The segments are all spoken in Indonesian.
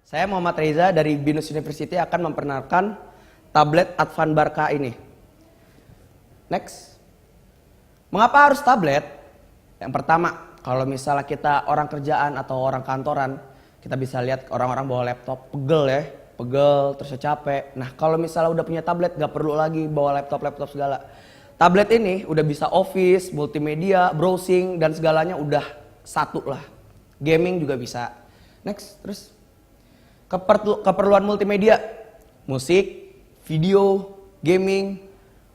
Saya Muhammad Reza dari Binus University akan memperkenalkan tablet Advan Barca ini. Next. Mengapa harus tablet? Yang pertama, kalau misalnya kita orang kerjaan atau orang kantoran, kita bisa lihat orang-orang bawa laptop, pegel terus capek. Nah, kalau misalnya udah punya tablet, gak perlu lagi bawa laptop segala. Tablet ini udah bisa office, multimedia, browsing, dan segalanya udah satu lah. Gaming juga bisa. Next, terus. Keperluan multimedia, musik, video, gaming,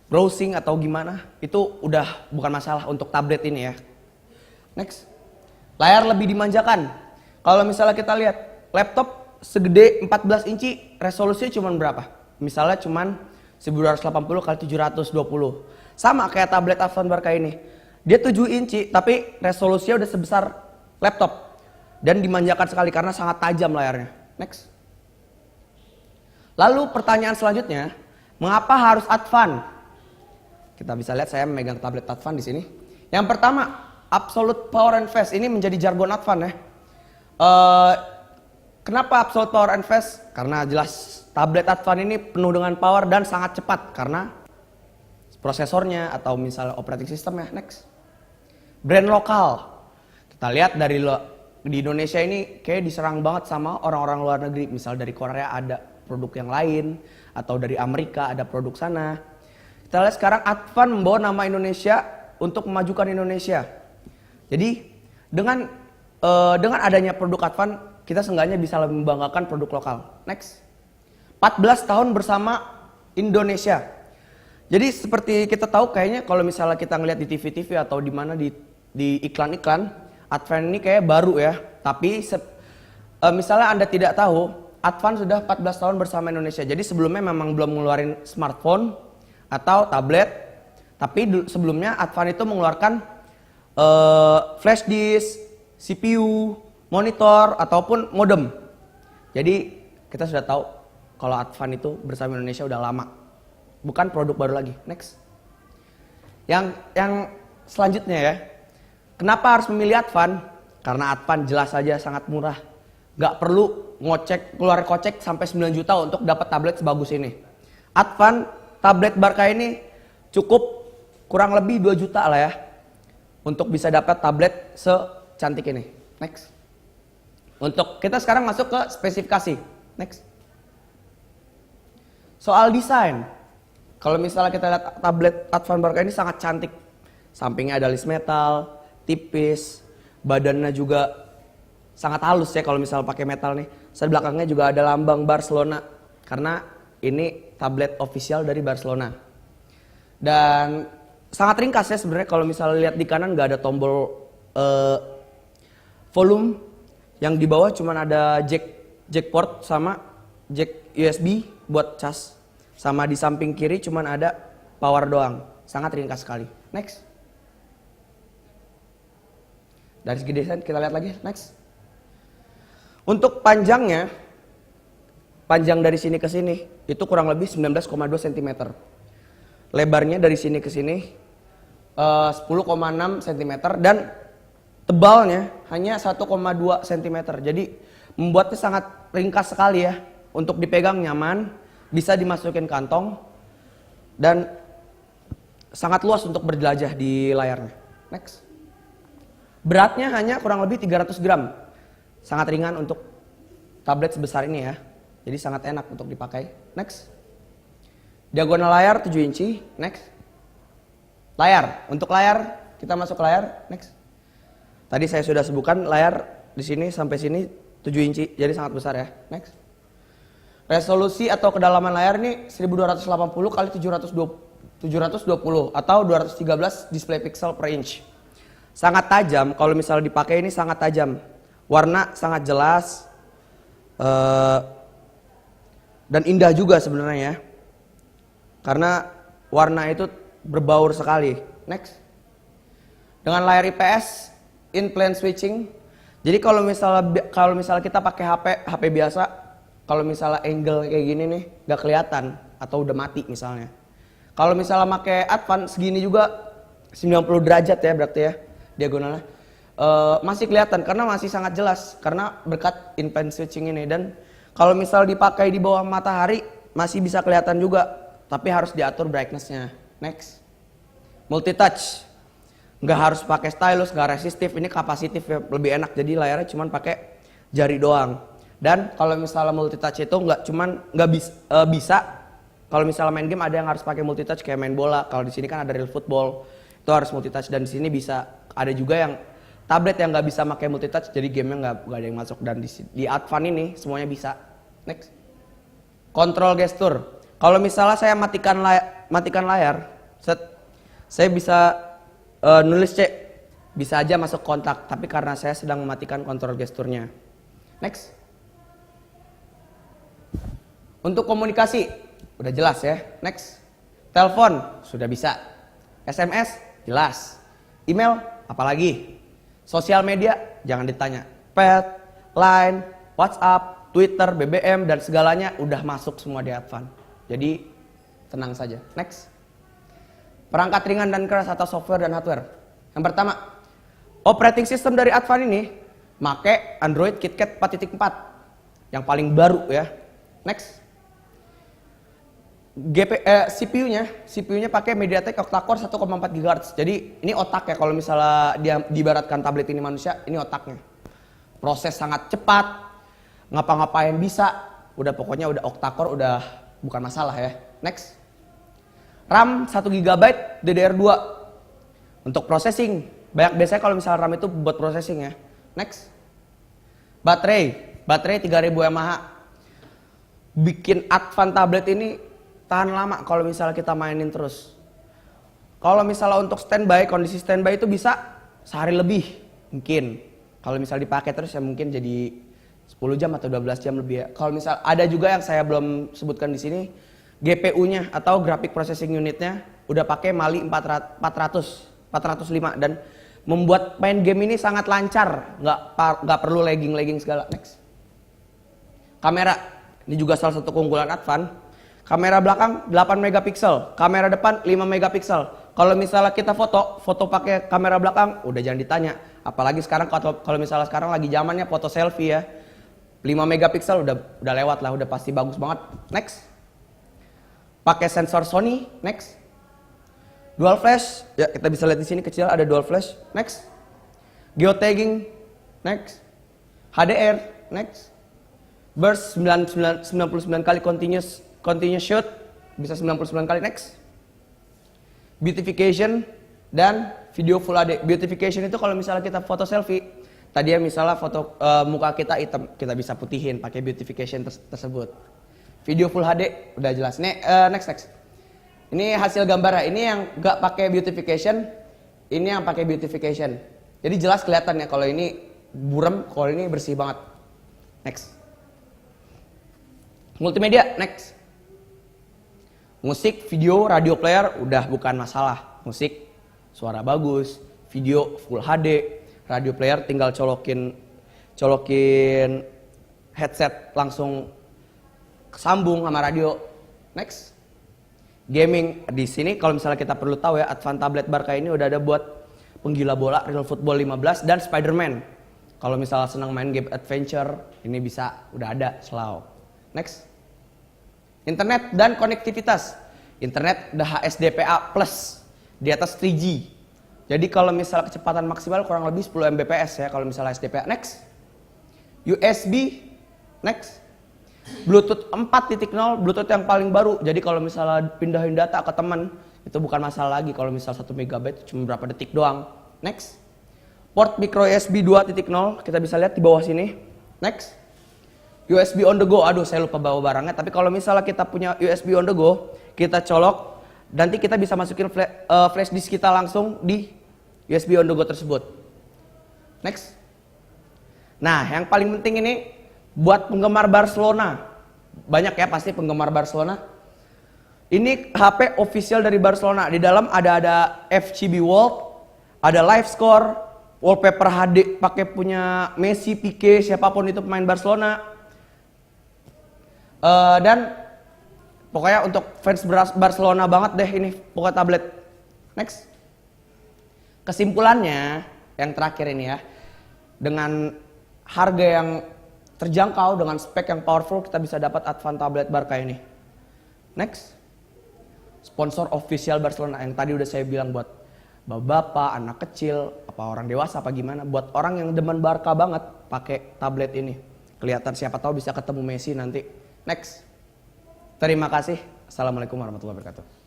browsing atau gimana, itu udah bukan masalah untuk tablet ini ya. Next. Layar lebih dimanjakan. Kalau misalnya kita lihat laptop segede 14 inci, resolusinya cuma berapa? Misalnya cuma 1280 x 720. Sama kayak tablet Advan Barca ini. Dia 7 inci tapi resolusinya udah sebesar laptop. Dan dimanjakan sekali karena sangat tajam layarnya. Next. Lalu pertanyaan selanjutnya, mengapa harus Advan? Kita bisa lihat saya memegang tablet Advan di sini. Yang pertama, absolute power and fast. Ini menjadi jargon Advan ya. Kenapa absolute power and fast? Karena jelas tablet Advan ini penuh dengan power dan sangat cepat karena prosesornya atau misalnya operating systemnya. Next. Brand lokal. Kita lihat di Indonesia ini kayak diserang banget sama orang-orang luar negeri. Misal dari Korea ada produk yang lain, atau dari Amerika ada produk sana. Kita lihat sekarang Advan membawa nama Indonesia untuk memajukan Indonesia. Jadi dengan adanya produk Advan, kita seenggaknya bisa lebih membanggakan produk lokal. Next. 14 tahun bersama Indonesia. Jadi seperti kita tahu kayaknya kalau misalnya kita ngeliat di TV-TV atau di mana di iklan-iklan, Advan ini kayak baru ya, tapi misalnya Anda tidak tahu, Advan sudah 14 tahun bersama Indonesia. Jadi sebelumnya memang belum mengeluarkan smartphone atau tablet, tapi sebelumnya Advan itu mengeluarkan flash disk, CPU, monitor, ataupun modem. Jadi kita sudah tahu kalau Advan itu bersama Indonesia udah lama, bukan produk baru lagi. Next. Yang selanjutnya ya. Kenapa harus memilih Advan? Karena Advan jelas saja sangat murah. Gak perlu keluar kocek sampai 9 juta untuk dapat tablet sebagus ini. Advan tablet Barca ini cukup kurang lebih 2 juta lah ya. Untuk bisa dapat tablet secantik ini. Next. Untuk kita sekarang masuk ke spesifikasi. Next. Soal desain. Kalau misalnya kita lihat tablet Advan Barca ini sangat cantik. Sampingnya ada list metal, tipis, badannya juga sangat halus ya kalau misalnya pakai metal nih. Di belakangnya juga ada lambang Barcelona karena ini tablet official dari Barcelona. Dan sangat ringkas ya sebenarnya, kalau misalnya lihat di kanan nggak ada tombol volume, yang di bawah cuma ada jack port sama jack USB buat cas. Sama di samping kiri cuma ada power doang. Sangat ringkas sekali. Next. Dari segi desain kita lihat lagi, next. Untuk panjangnya, panjang dari sini ke sini itu kurang lebih 19,2 cm. Lebarnya dari sini ke sini 10,6 cm dan tebalnya hanya 1,2 cm. Jadi membuatnya sangat ringkas sekali ya. Untuk dipegang nyaman, bisa dimasukin kantong dan sangat luas untuk berjelajah di layarnya. Next. Beratnya hanya kurang lebih 300 gram. Sangat ringan untuk tablet sebesar ini ya. Jadi sangat enak untuk dipakai. Next. Diagonal layar 7 inci. Next. Layar. Untuk layar, kita masuk ke layar. Next. Tadi saya sudah sebutkan layar di sini sampai sini 7 inci. Jadi sangat besar ya. Next. Resolusi atau kedalaman layar ini 1280 x 720 atau 213 display pixel per inch. Sangat tajam, kalau misalnya dipakai ini sangat tajam. Warna sangat jelas. Dan indah juga sebenarnya ya. Karena warna itu berbaur sekali. Next. Dengan layar IPS, in plane switching. Jadi kalau misalnya kita pakai HP biasa, kalau misalnya angle kayak gini nih gak kelihatan atau udah mati misalnya. Kalau misalnya pakai Advan segini juga 90 derajat ya berarti ya. Diagonalnya masih kelihatan karena masih sangat jelas karena berkat in plane switching ini. Dan Kalau misal dipakai di bawah matahari masih bisa kelihatan juga, tapi harus diatur brightness-nya. Next. Multitouch. Nggak harus pakai stylus, nggak resistif, ini kapasitif ya, lebih enak. Jadi layarnya cuman pakai jari doang. Dan kalau misalnya multitouch itu nggak bisa. Kalau misalnya main game ada yang harus pakai multitouch kayak main bola. Kalau di sini kan ada real football, itu harus multitouch. Dan di sini bisa ada juga yang tablet yang nggak bisa pakai multitouch, jadi gamenya nggak ada yang masuk. Dan di Advan ini semuanya bisa. Next. Kontrol gestur. Kalau misalnya saya matikan layar, saya bisa nulis C, bisa aja masuk kontak. Tapi karena saya sedang mematikan kontrol gesturnya. Next. Untuk komunikasi, udah jelas ya. Next. Telepon, sudah bisa. SMS, jelas. Email, apalagi. Sosial media, jangan ditanya. Pet, Line, WhatsApp, Twitter, BBM, dan segalanya udah masuk semua di Advan. Jadi, tenang saja. Next. Perangkat ringan dan keras atau software dan hardware. Yang pertama, operating system dari Advan ini make Android KitKat 4.4 yang paling baru ya. Next. CPU-nya pakai MediaTek octa-core 1,4 GHz. Jadi ini otak ya, kalau misalnya dia diibaratkan tablet ini manusia, ini otaknya. Proses sangat cepat, ngapa-ngapain bisa. Udah pokoknya udah octa-core, udah bukan masalah ya. Next. RAM 1 GB DDR2 untuk processing. Biasanya kalau misalnya RAM itu buat processing ya. Next. Baterai 3000 mAh. Bikin Advan tablet ini tahan lama kalau misalnya kita mainin terus. Kalau misalnya untuk standby, kondisi standby itu bisa sehari lebih mungkin. Kalau misalnya dipakai terus ya mungkin jadi 10 jam atau 12 jam lebih ya. Kalau misal ada juga yang saya belum sebutkan di sini, GPU-nya atau graphic processing unitnya udah pakai Mali 405 dan membuat main game ini sangat lancar, nggak perlu lagging segala. Next. Kamera, ini juga salah satu keunggulan Advan. Kamera belakang 8 megapiksel, kamera depan 5 megapiksel. Kalau misalnya kita foto pakai kamera belakang, udah jangan ditanya. Apalagi sekarang kalau misalnya sekarang lagi zamannya foto selfie ya. 5 megapiksel udah lewat lah, udah pasti bagus banget. Next. Pakai sensor Sony, next. Dual flash, ya kita bisa lihat di sini kecil ada dual flash. Next. Geotagging, next. HDR, next. Burst 99 kali continuous shoot, bisa 99 kali. Next. Beautification dan video full HD. Beautification itu kalau misalnya kita foto selfie, tadi ya misalnya foto muka kita hitam, kita bisa putihin pakai beautification tersebut. Video full HD udah jelas. Next. Ini hasil gambarnya. Ini yang nggak pakai beautification, ini yang pakai beautification. Jadi jelas kelihatan ya kalau ini buram, kalau ini bersih banget. Next. Multimedia, next. Musik, video, radio player udah bukan masalah. Musik, suara bagus, video full HD, radio player tinggal colokin headset langsung sambung sama radio. Next. Gaming, di sini kalau misalnya kita perlu tahu ya, Advan tablet Barca ini udah ada buat penggila bola, Real Football 15 dan Spider-Man. Kalau misalnya senang main game adventure, ini bisa, udah ada selalu. Next. Internet dan konektivitas. Internet udah HSDPA plus di atas 3G. Jadi kalau misalnya kecepatan maksimal kurang lebih 10 Mbps ya kalau misalnya HSDPA. Next. USB. Next. Bluetooth 4.0, Bluetooth yang paling baru. Jadi kalau misalnya pindahin data ke teman, itu bukan masalah lagi. Kalau misalnya 1 MB cuma berapa detik doang. Next. Port micro USB 2.0, kita bisa lihat di bawah sini. Next. USB on the go, aduh saya lupa bawa barangnya. Tapi kalau misalnya kita punya USB on the go, kita colok, nanti kita bisa masukin flash disk kita langsung di USB on the go tersebut. Next. Nah, yang paling penting ini buat penggemar Barcelona. Banyak ya pasti penggemar Barcelona. Ini HP official dari Barcelona. Di dalam ada FCB World, ada live score, wallpaper HD pakai punya Messi, Pique, siapapun itu pemain Barcelona. Dan pokoknya untuk fans Barcelona banget deh ini pokoknya tablet. Next. Kesimpulannya yang terakhir ini ya, dengan harga yang terjangkau dengan spek yang powerful, kita bisa dapat Advan tablet Barca ini. Next. Sponsor official Barcelona yang tadi udah saya bilang buat bapak, anak kecil, apa orang dewasa apa gimana, buat orang yang demen Barca banget pakai tablet ini. Kelihatan siapa tahu bisa ketemu Messi nanti. Next. Terima kasih. Assalamualaikum warahmatullahi wabarakatuh.